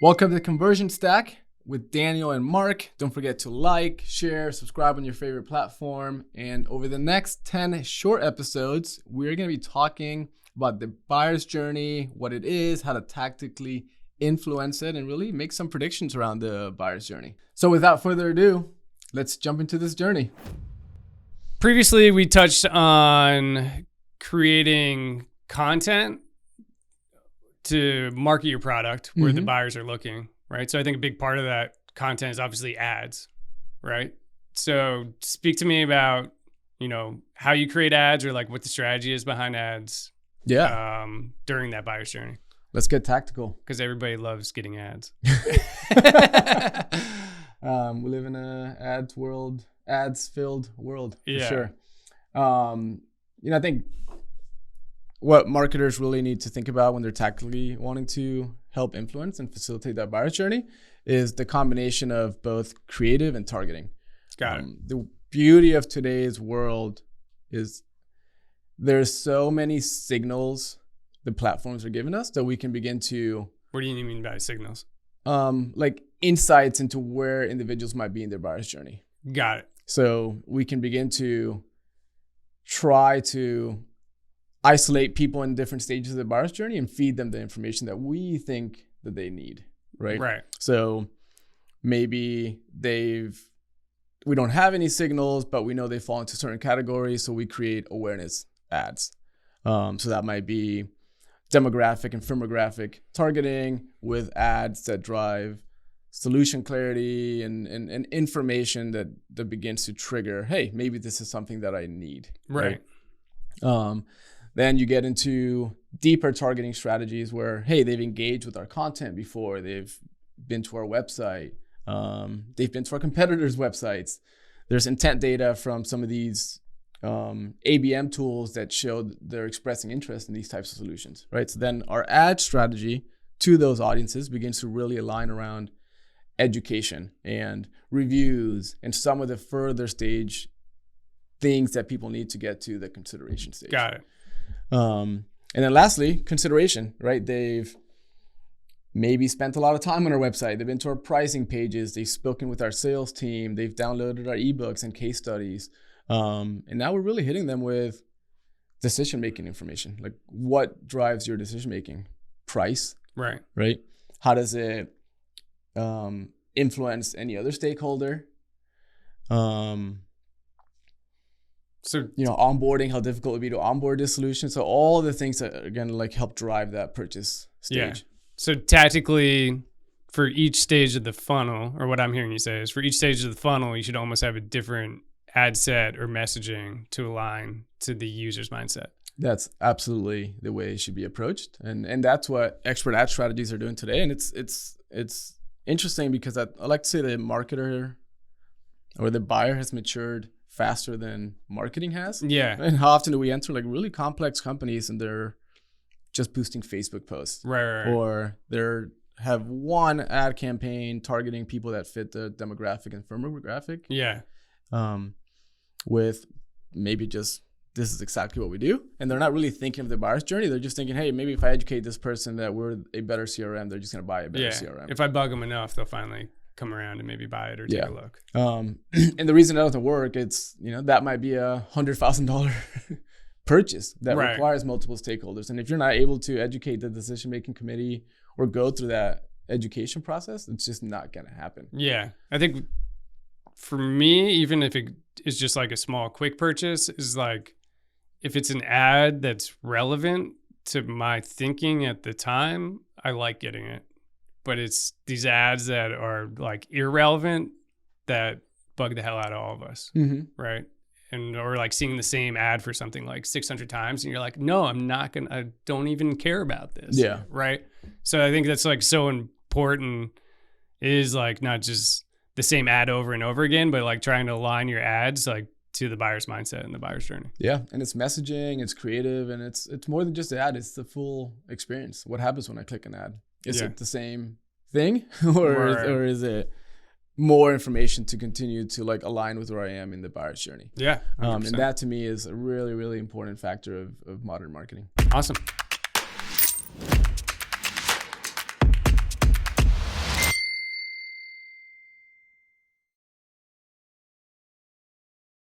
Welcome to the Conversion Stack with Daniel and Mark. Don't forget to like, share, subscribe on your favorite platform. And over the next 10 short episodes, we're going to be talking about the buyer's journey, what it is, how to tactically influence it, and really make some predictions around the buyer's journey. So without further ado, let's jump into this journey. Previously, we touched on creating content to market your product where the buyers are looking, right? So I think a big part of that content is obviously ads, right? So speak to me about, how you create ads or like what the strategy is behind ads during that buyer's journey. Let's get tactical. Because everybody loves getting ads. We live in a ads-filled world, for sure. I think what marketers really need to think about when they're tactically wanting to help influence and facilitate that buyer's journey is the combination of both creative and targeting. Got it. The beauty of today's world is there's so many signals the platforms are giving us that we can begin to... What do you mean by signals? Like insights into where individuals might be in their buyer's journey. Got it. So we can begin to try to isolate people in different stages of the buyer's journey and feed them the information that we think that they need, right? Right. So maybe we don't have any signals, but we know they fall into certain categories, so we create awareness ads. So that might be demographic and firmographic targeting with ads that drive solution clarity and information that begins to trigger, hey, maybe this is something that I need. Right. Then you get into deeper targeting strategies where, hey, they've engaged with our content before, they've been to our website, they've been to our competitors' websites. There's intent data from some of these ABM tools that show they're expressing interest in these types of solutions, right? So then our ad strategy to those audiences begins to really align around education and reviews and some of the further stage things that people need to get to the consideration stage. Got it. And then lastly, consideration, right? They've maybe spent a lot of time on our website. They've been to our pricing pages. They've spoken with our sales team. They've downloaded our ebooks and case studies. And now we're really hitting them with decision-making information. Like, what drives your decision-making? Price. Right. Right? How does it influence any other stakeholder? So, onboarding, how difficult it would be to onboard this solution. So all the things that are going to like help drive that purchase stage. Yeah. So tactically for each stage of the funnel, or what I'm hearing you say is for each stage of the funnel, you should almost have a different ad set or messaging to align to the user's mindset. That's absolutely the way it should be approached. And that's what expert ad strategies are doing today. And it's interesting because I like to say the marketer or the buyer has matured faster than marketing has. Yeah. And how often do we enter like really complex companies and they're just boosting Facebook posts. Right. Or they have one ad campaign targeting people that fit the demographic and firmographic. Yeah. With maybe just, this is exactly what we do. And they're not really thinking of the buyer's journey. They're just thinking, hey, maybe if I educate this person that we're a better CRM, they're just going to buy a better CRM. If I bug them enough, they'll finally come around and maybe buy it or take a look. And the reason that doesn't work, it's, that might be $100,000 purchase that requires multiple stakeholders. And if you're not able to educate the decision-making committee or go through that education process, it's just not going to happen. Yeah. I think for me, even if it is just like a small quick purchase, is like, if it's an ad that's relevant to my thinking at the time, I like getting it. But it's these ads that are like irrelevant that bug the hell out of all of us, right? And or like seeing the same ad for something like 600 times and you're like, no, I don't even care about this. Yeah. Right? So I think that's like so important is like not just the same ad over and over again, but like trying to align your ads like to the buyer's mindset and the buyer's journey. Yeah. And it's messaging, it's creative, and it's more than just the ad, it's the full experience. What happens when I click an ad? Is it the same thing or is it more information to continue to like align with where I am in the buyer's journey? Yeah. And that to me is a really, really important factor of modern marketing. Awesome.